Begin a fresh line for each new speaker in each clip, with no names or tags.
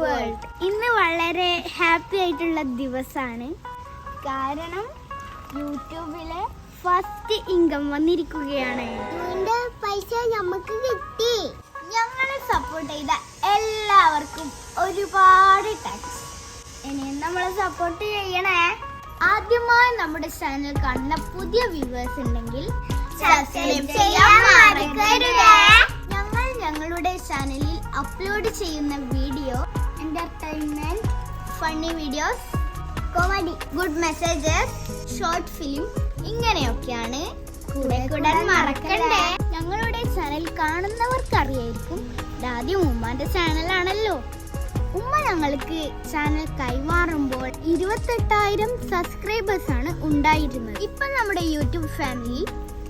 World. ഇന്ന് വളരെ happy ആയിട്ടുള്ള ദിവസമാണ്. കാരണം യൂട്യൂബിലെ ഫസ്റ്റ് ഇൻകം വന്നിരിക്കുകയാണ്.
പൈസ നമുക്ക് കിട്ടി.
ഞങ്ങളെ സപ്പോർട്ട് ചെയ്ത എല്ലാവർക്കും ഒരുപാട് താങ്ക്സ്. ഇനിയും നമ്മളെ സപ്പോർട്ട് ചെയ്യണേ. ആദ്യമായി നമ്മുടെ ചാനൽ കാണുന്ന പുതിയ വ്യൂവേഴ്സ് ഉണ്ടെങ്കിൽ സബ്സ്ക്രൈബ് ചെയ്യാൻ മറക്കരുത്. ഞങ്ങൾ ഞങ്ങളുടെ ചാനലിൽ അപ്ലോഡ് ചെയ്യുന്ന video entertainment, funny videos, comedy, good messages, short film ഇങ്ങനെയൊക്കെയാണ്. കൂടെ മറക്കണ്ടേ. ഞങ്ങളുടെ ചാനൽ കാണുന്നവർക്ക് അറിയായിരിക്കും, ആദ്യം ഉമ്മാന്റെ ചാനലാണല്ലോ. ഉമ്മ ഞങ്ങൾക്ക് ചാനൽ കൈമാറുമ്പോൾ 28,000 സബ്സ്ക്രൈബേഴ്സ് ആണ് ഉണ്ടായിരുന്നത്. ഇപ്പൊ നമ്മുടെ യൂട്യൂബ് ഫാമിലി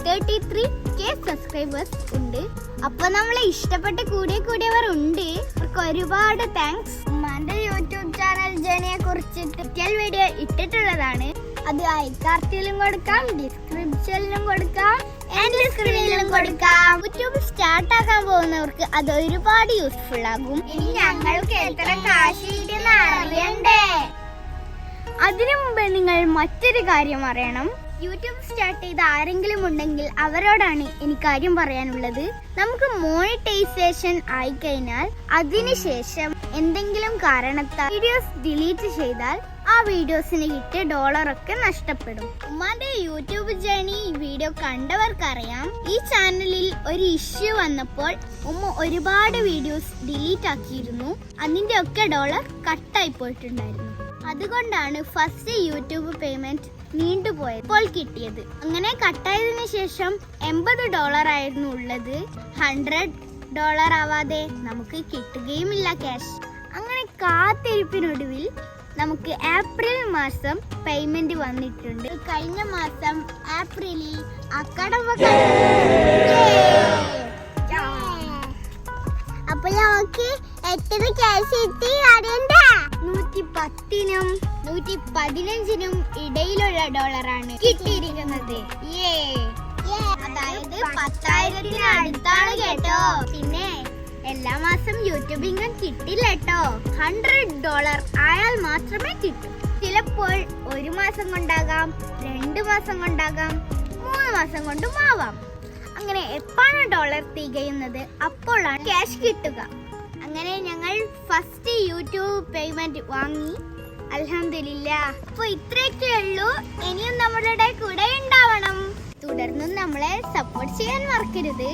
33K സബ്സ്ക്രൈബേഴ്സ് ഉണ്ട്. അപ്പൊ നമ്മളെ ഇഷ്ടപ്പെട്ട് കൂടിയവർ ഉണ്ട്. അവർക്ക് ഒരുപാട് താങ്ക്സ്. ഉമ്മാന്റെ യൂട്യൂബ് ചാനൽ ജേണിയെ കുറിച്ച് ഡീറ്റെയിൽ വീഡിയോ ഇട്ടിട്ടുള്ളതാണ്. അത് ഐക്കാർട്ടിലും കൊടുക്കാം, ഡിസ്ക്രിപ്ഷനിലും കൊടുക്കാം, എന്റെ സ്ക്രീനിലും കൊടുക്കാം. യൂട്യൂബ് സ്റ്റാർട്ട് ആക്കാൻ പോകുന്നവർക്ക് അത് ഒരുപാട് യൂസ്ഫുൾ ആകും. ഇനി ഞങ്ങൾക്ക് എത്ര കാശ് കിട്ടിയെന്ന് അറിയണ്ടേ? അതിനു മുമ്പ് നിങ്ങൾ മറ്റൊരു കാര്യം അറിയണം. യൂട്യൂബ് സ്റ്റാർട്ട് ചെയ്ത ആരെങ്കിലും ഉണ്ടെങ്കിൽ അവരോടാണ് എനിക്ക് കാര്യം പറയാനുള്ളത്. നമുക്ക് മോണിറ്റൈസേഷൻ ആയിക്കഴിഞ്ഞാൽ അതിനുശേഷം എന്തെങ്കിലും കാരണത്താൽ വീഡിയോസ് ഡിലീറ്റ് ചെയ്താൽ ആ വീഡിയോസിന് കിട്ടിയ ഡോളറൊക്കെ നഷ്ടപ്പെടും. ഉമ്മാന്റെ യൂട്യൂബ് ജേണി വീഡിയോ കണ്ടവർക്കറിയാം, ഈ ചാനലിൽ ഒരു ഇഷ്യൂ വന്നപ്പോൾ ഉമ്മ ഒരുപാട് വീഡിയോസ് ഡിലീറ്റ് ആക്കിയിരുന്നു. അതിന്റെ ഒക്കെ ഡോളർ കട്ടായി പോയിട്ടുണ്ടായിരുന്നു. അതുകൊണ്ടാണ് ഫസ്റ്റ് യൂട്യൂബ് പേയ്മെന്റ് നീണ്ടുപോയപ്പോൾ കിട്ടിയത്. അങ്ങനെ കട്ടായതിനു ശേഷം $80 ആയിരുന്നു ഉള്ളത്. $100 ആവാതെ നമുക്ക് കിട്ടുകയുമില്ല ക്യാഷ്. അങ്ങനെ കാത്തിരിപ്പിനൊടുവിൽ നമുക്ക് ഏപ്രിൽ മാസം പേയ്മെന്റ് വന്നിട്ടുണ്ട്. കഴിഞ്ഞ മാസം ഏപ്രിലിൽ
അപ്പൊ നമുക്ക് എത്ര ക്യാഷ് കിട്ടി അറിയണ്ടേ?
110നും 115നും ഇടയിലുള്ള ഡോളറാണ് കിട്ടിയിരിക്കുന്നത്. അതായത് 10,000 അടുത്താണ് കേട്ടോ. പിന്നെ എല്ലാ മാസം യൂട്യൂബ് ഇൻകം കിട്ടില്ല കേട്ടോ. $100 ആയാൽ മാത്രമേ കിട്ടൂ. ചിലപ്പോൾ 1 മാസം കൊണ്ടാകാം, 2 മാസം കൊണ്ടാകാം, 3 മാസം കൊണ്ടും ആവാം. അങ്ങനെ എപ്പോഴാണ് ഡോളർ തികയുന്നത് അപ്പോഴാണ് ക്യാഷ് കിട്ടുക. അങ്ങനെ ഞങ്ങൾ ഫസ്റ്റ് യൂട്യൂബ് പേയ്മെന്റ് വാങ്ങി. അൽഹംദുലില്ലാഹ്. അപ്പൊ ഇത്രയൊക്കെ ഉള്ളൂ. ഇനിയും നമ്മളുടെ കൂടെ ഉണ്ടാവണം. തുടർന്നും നമ്മളെ സപ്പോർട്ട് ചെയ്യാൻ മറക്കരുത്.